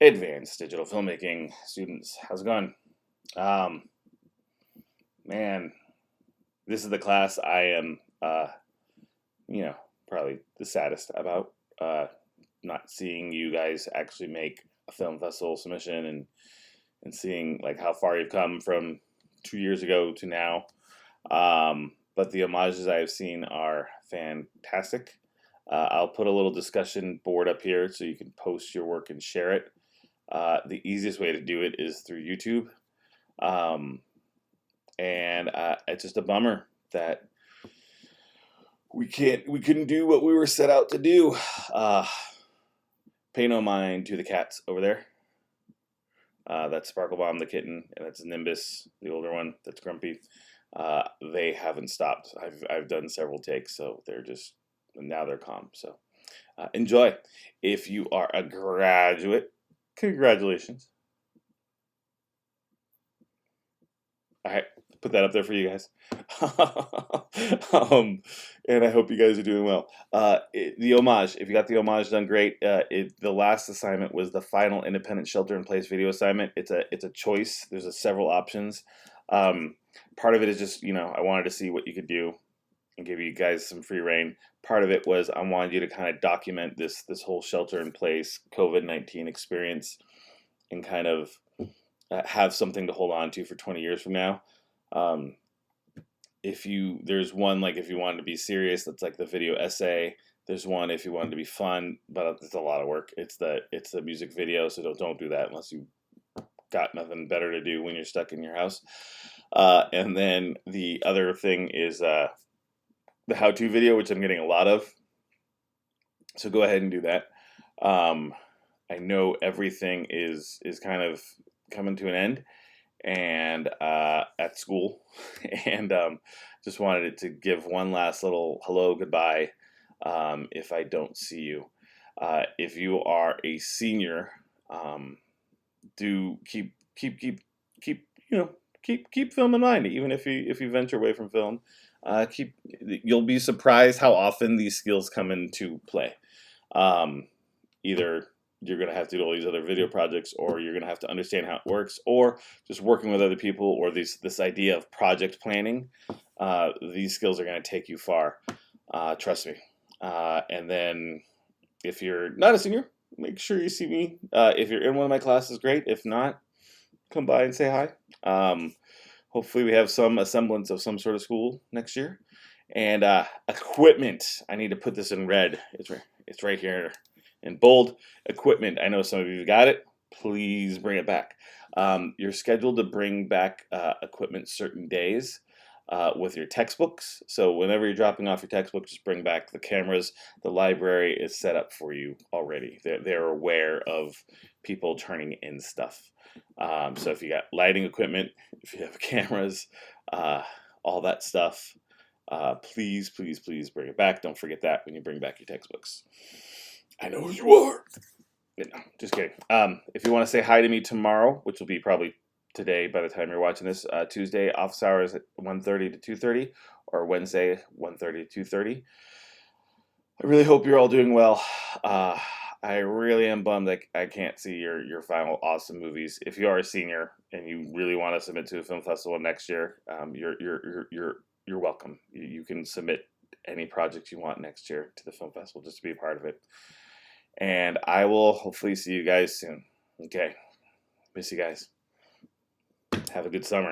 advanced digital filmmaking students. How's it going? Um, Man, this is the class I am, probably the saddest about. Not seeing you guys actually make a film festival submission and seeing like how far you've come from 2 years ago to now. But the homages I have seen are fantastic. I'll put a little discussion board up here so you can post your work and share it. The easiest way to do it is through YouTube. Um, and it's just a bummer that we couldn't do what we were set out to do. Uh, Pay no mind to the cats over there. That's Sparkle Bomb, the kitten, and that's Nimbus, the older one. That's Grumpy. They haven't stopped. I've done several takes, so now they're calm. So enjoy. If you are a graduate, congratulations. All right, put that up there for you guys. And I hope you guys are doing well. The homage, if you got the homage done, great. The last assignment was the final independent shelter-in-place video assignment. It's a choice. There's several options. Part of it is just, I wanted to see what you could do and give you guys some free reign. Part of it was I wanted you to kind of document this whole shelter-in-place COVID-19 experience and kind of have something to hold on to for 20 years from now. There's one, like, if you wanted to be serious, that's like the video essay. There's one if you wanted to be fun, but it's a lot of work. It's the music video, so don't do that unless you got nothing better to do when you're stuck in your house. And then the other thing is the how-to video, which I'm getting a lot of. So go ahead and do that. I know everything is kind of coming to an end and at school, and just wanted to give one last little hello, goodbye, if I don't see you. If you are a senior, do keep film in mind, even if you venture away from film. You'll be surprised how often these skills come into play. Either you're going to have to do all these other video projects, or you're going to have to understand how it works, or just working with other people, or this idea of project planning. These skills are going to take you far. Trust me. And then if you're not a senior, make sure you see me. If you're in one of my classes, great. If not, come by and say hi. Hopefully we have some semblance of some sort of school next year. And equipment. I need to put this in red. It's right here in bold. Equipment. I know some of you got it. Please bring it back. You're scheduled to bring back equipment certain days with your textbooks. So whenever you're dropping off your textbook, just bring back the cameras. The library is set up for you already. They're aware of people turning in stuff. So if you got lighting equipment, if you have cameras, all that stuff, please bring it back. Don't forget that when you bring back your textbooks. I know who you are. No, just kidding. If you want to say hi to me tomorrow, which will be probably today by the time you're watching this, Tuesday, office hours at 1:30 to 2:30, or Wednesday, 1:30 to 2:30. I really hope you're all doing well. I really am bummed that I can't see your final awesome movies. If you are a senior and you really want to submit to a film festival next year, you're welcome. You can submit any project you want next year to the film festival just to be a part of it. And I will hopefully see you guys soon. Okay. Miss you guys. Have a good summer.